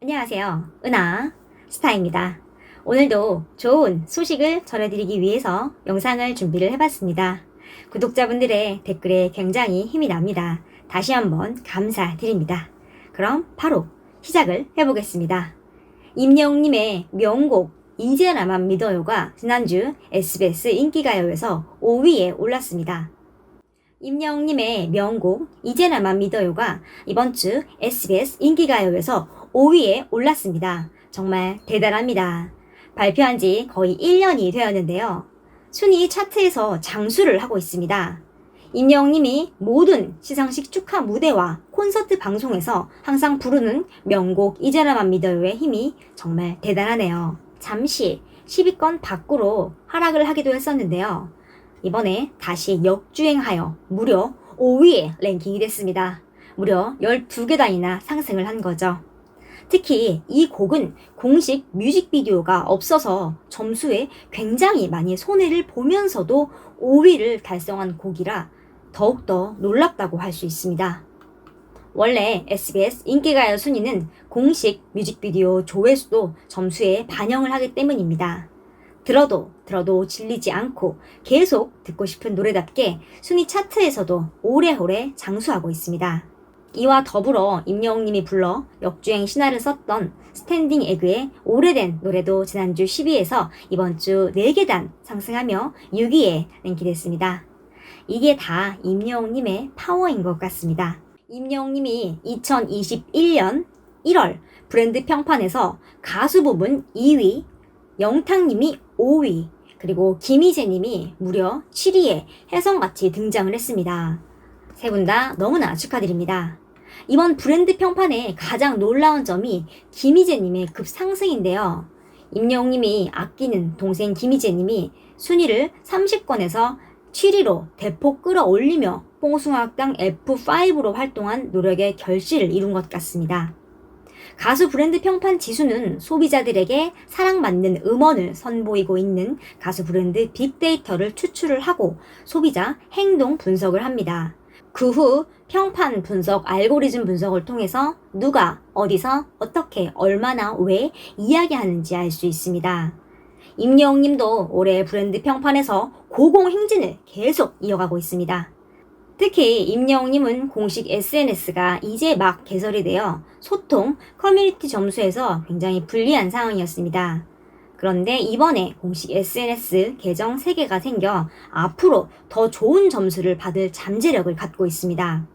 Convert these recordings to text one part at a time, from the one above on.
안녕하세요. 은하 스타입니다. 오늘도 좋은 소식을 전해드리기 위해서 영상을 준비를 해봤습니다. 구독자분들의 댓글에 굉장히 힘이 납니다. 다시 한번 감사드립니다. 그럼 바로 시작을 해보겠습니다. 임영웅님의 명곡 이제 나만 믿어요가 지난주 SBS 인기가요에서 5위에 올랐습니다. 임영웅님의 명곡 이제 나만 믿어요가 이번 주 SBS 인기가요에서 5위에 올랐습니다. 정말 대단합니다. 발표한 지 거의 1년이 되었는데요. 순위 차트에서 장수를 하고 있습니다. 임영웅님이 모든 시상식 축하 무대와 콘서트 방송에서 항상 부르는 명곡 이제 나만 믿어요의 힘이 정말 대단하네요. 잠시 10위권 밖으로 하락을 하기도 했었는데요. 이번에 다시 역주행하여 무려 5위에 랭킹이 됐습니다. 무려 12계단이나 상승을 한 거죠. 특히 이 곡은 공식 뮤직비디오가 없어서 점수에 굉장히 많이 손해를 보면서도 5위를 달성한 곡이라 더욱더 놀랍다고 할 수 있습니다. 원래 SBS 인기가요 순위는 공식 뮤직비디오 조회수도 점수에 반영을 하기 때문입니다. 들어도 질리지 않고 계속 듣고 싶은 노래답게 순위 차트에서도 오래오래 장수하고 있습니다. 이와 더불어 임영웅님이 불러 역주행 신화를 썼던 스탠딩 에그의 오래된 노래도 지난주 10위에서 이번 주 4계단 상승하며 6위에 랭크됐습니다. 이게 다 임영웅님의 파워인 것 같습니다. 임영웅님이 2021년 1월 브랜드 평판에서 가수 부분 2위, 영탁님이 5위, 그리고 김희재님이 무려 7위에 혜성같이 등장을 했습니다. 세 분 다 너무나 축하드립니다. 이번 브랜드 평판의 가장 놀라운 점이 김희재님의 급상승인데요. 임영웅님이 아끼는 동생 김희재님이 순위를 30권에서 7위로 대폭 끌어올리며 뽕숭아학당 F5로 활동한 노력의 결실을 이룬 것 같습니다. 가수 브랜드 평판 지수는 소비자들에게 사랑받는 음원을 선보이고 있는 가수 브랜드 빅데이터를 추출을 하고 소비자 행동 분석을 합니다. 그 후 평판 분석 알고리즘 분석을 통해서 누가 어디서 어떻게 얼마나 왜 이야기하는지 알 수 있습니다. 임영웅님도 올해 브랜드 평판에서 고공행진을 계속 이어가고 있습니다. 특히 임영웅님은 공식 SNS가 이제 막 개설이 되어 소통, 커뮤니티 점수에서 굉장히 불리한 상황이었습니다. 그런데 이번에 공식 SNS 계정 3개가 생겨 앞으로 더 좋은 점수를 받을 잠재력을 갖고 있습니다.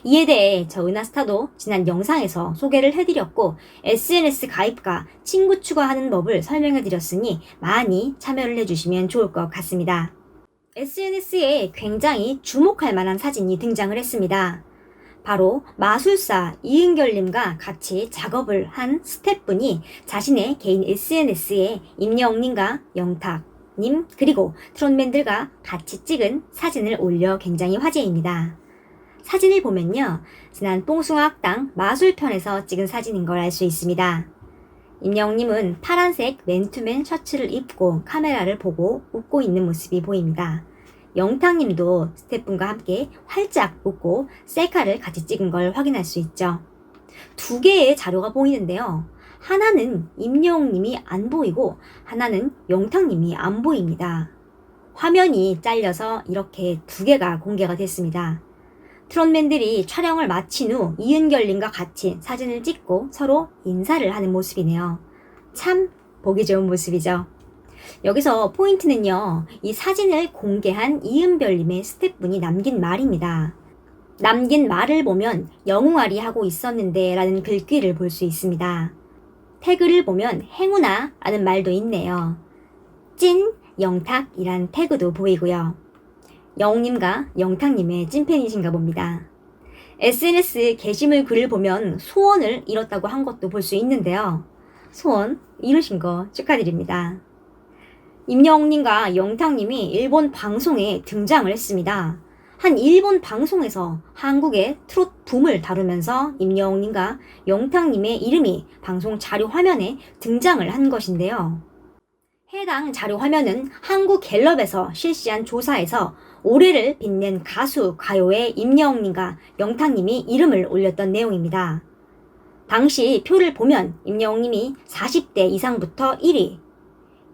이에 대해 저 은하스타도 지난 영상에서 소개를 해드렸고 SNS 가입과 친구 추가하는 법을 설명해드렸으니 많이 참여를 해주시면 좋을 것 같습니다. SNS에 굉장히 주목할 만한 사진이 등장을 했습니다. 바로 마술사 이은결님과 같이 작업을 한 스태프분이 자신의 개인 SNS에 임영웅님과 영탁님 그리고 트롯맨들과 같이 찍은 사진을 올려 굉장히 화제입니다. 사진을 보면요, 지난 뽕숭아학당 마술편에서 찍은 사진인 걸 알 수 있습니다. 임영웅님은 파란색 맨투맨 셔츠를 입고 카메라를 보고 웃고 있는 모습이 보입니다. 영탁님도 스태프분과 함께 활짝 웃고 셀카를 같이 찍은 걸 확인할 수 있죠. 2개의 자료가 보이는데요. 하나는 임영웅님이 안 보이고 하나는 영탁님이 안 보입니다. 화면이 잘려서 이렇게 2개가 공개가 됐습니다. 트롯맨들이 촬영을 마친 후 이은결님과 같이 사진을 찍고 서로 인사를 하는 모습이네요. 참 보기 좋은 모습이죠. 여기서 포인트는요, 이 사진을 공개한 이은별님의 스태프분이 남긴 말입니다. 남긴 말을 보면 영웅아리 하고 있었는데 라는 글귀를 볼 수 있습니다. 태그를 보면 행운아 라는 말도 있네요. 찐 영탁이란 태그도 보이고요. 영웅님과 영탁님의 찐팬이신가 봅니다. SNS 게시물 글을 보면 소원을 이뤘다고 한 것도 볼 수 있는데요. 소원 이루신 거 축하드립니다. 임영웅님과 영탁님이 일본 방송에 등장을 했습니다. 한 일본 방송에서 한국의 트롯 붐을 다루면서 임영웅님과 영탁님의 이름이 방송 자료 화면에 등장을 한 것인데요. 해당 자료 화면은 한국갤럽에서 실시한 조사에서 올해를 빛낸 가수 가요에 임영웅님과 영탁님이 이름을 올렸던 내용입니다. 당시 표를 보면 임영웅님이 40대 이상부터 1위,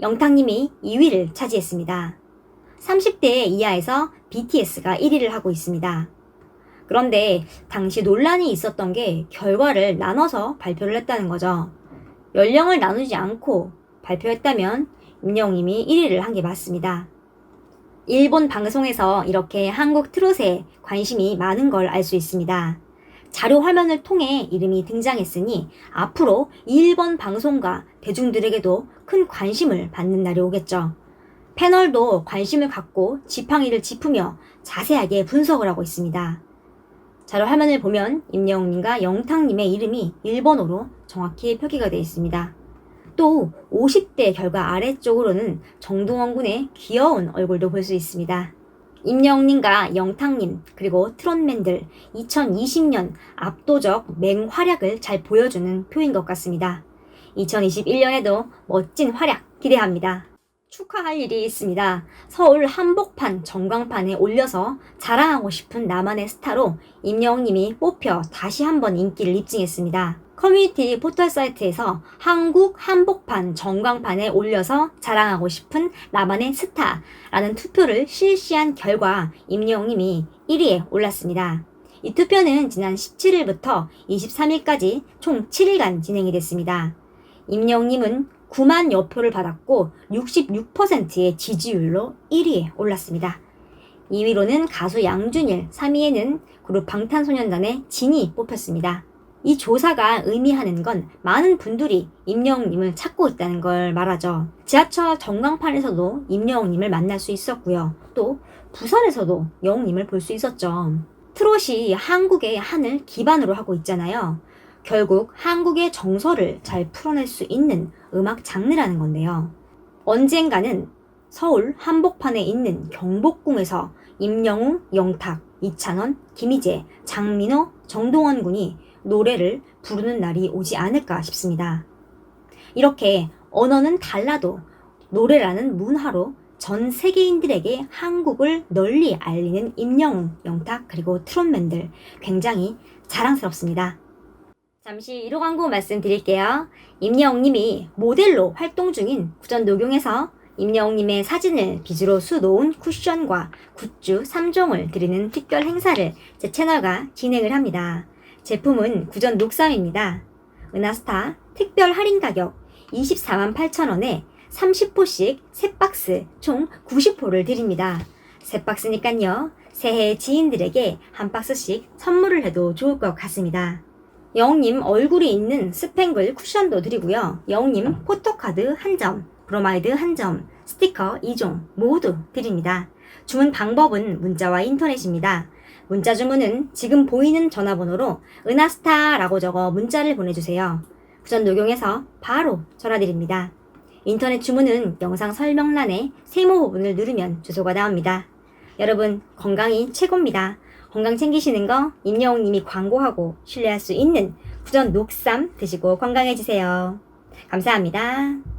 영탁님이 2위를 차지했습니다. 30대 이하에서 BTS가 1위를 하고 있습니다. 그런데 당시 논란이 있었던 게 결과를 나눠서 발표를 했다는 거죠. 연령을 나누지 않고 발표했다면 임영웅님이 1위를 한 게 맞습니다. 일본 방송에서 이렇게 한국 트롯에 관심이 많은 걸 알 수 있습니다. 자료 화면을 통해 이름이 등장했으니 앞으로 일본 방송과 대중들에게도 큰 관심을 받는 날이 오겠죠. 패널도 관심을 갖고 지팡이를 짚으며 자세하게 분석을 하고 있습니다. 자료 화면을 보면 임영웅님과 영탁님의 이름이 일본어로 정확히 표기가 되어 있습니다. 또 50대 결과 아래쪽으로는 정동원 군의 귀여운 얼굴도 볼 수 있습니다. 임영웅님과 영탁님 그리고 트롯맨들 2020년 압도적 맹활약을 잘 보여주는 표인 것 같습니다. 2021년에도 멋진 활약 기대합니다. 축하할 일이 있습니다. 서울 한복판 전광판에 올려서 자랑하고 싶은 나만의 스타로 임영웅님이 뽑혀 다시 한번 인기를 입증했습니다. 커뮤니티 포털 사이트에서 한국 한복판 전광판에 올려서 자랑하고 싶은 나만의 스타라는 투표를 실시한 결과 임영웅님이 1위에 올랐습니다. 이 투표는 지난 17일부터 23일까지 총 7일간 진행이 됐습니다. 임영웅님은 9만여 표를 받았고 66%의 지지율로 1위에 올랐습니다. 2위로는 가수 양준일, 3위에는 그룹 방탄소년단의 진이 뽑혔습니다. 이 조사가 의미하는 건 많은 분들이 임영웅님을 찾고 있다는 걸 말하죠. 지하철 전광판에서도 임영웅님을 만날 수 있었고요. 또 부산에서도 영웅님을 볼 수 있었죠. 트롯이 한국의 한을 기반으로 하고 있잖아요. 결국 한국의 정서를 잘 풀어낼 수 있는 음악 장르라는 건데요. 언젠가는 서울 한복판에 있는 경복궁에서 임영웅, 영탁, 이찬원, 김희재, 장민호, 정동원 군이 노래를 부르는 날이 오지 않을까 싶습니다. 이렇게 언어는 달라도 노래라는 문화로 전 세계인들에게 한국을 널리 알리는 임영웅, 영탁 그리고 트롯맨들 굉장히 자랑스럽습니다. 잠시 1호 광고 말씀드릴게요. 임영웅님이 모델로 활동 중인 구전 녹용에서 임영웅님의 사진을 비주로 수놓은 쿠션과 굿즈 3종을 드리는 특별 행사를 제 채널과 진행을 합니다. 제품은 구전 녹삼입니다. 은하스타 특별 할인 가격 24만 8천원에 30포씩 3박스 총 90포를 드립니다. 3박스니깐요. 새해 지인들에게 한 박스씩 선물을 해도 좋을 것 같습니다. 영웅님 얼굴이 있는 스팽글 쿠션도 드리고요. 영웅님 포토카드 1점, 브로마이드 1점, 스티커 2종 모두 드립니다. 주문 방법은 문자와 인터넷입니다. 문자 주문은 지금 보이는 전화번호로 은하스타라고 적어 문자를 보내주세요. 구전 녹용에서 바로 전화드립니다. 인터넷 주문은 영상 설명란에 세모 부분을 누르면 주소가 나옵니다. 여러분 건강이 최고입니다. 건강 챙기시는 거 임영웅님이 광고하고 신뢰할 수 있는 구전 녹삼 드시고 건강해지세요. 감사합니다.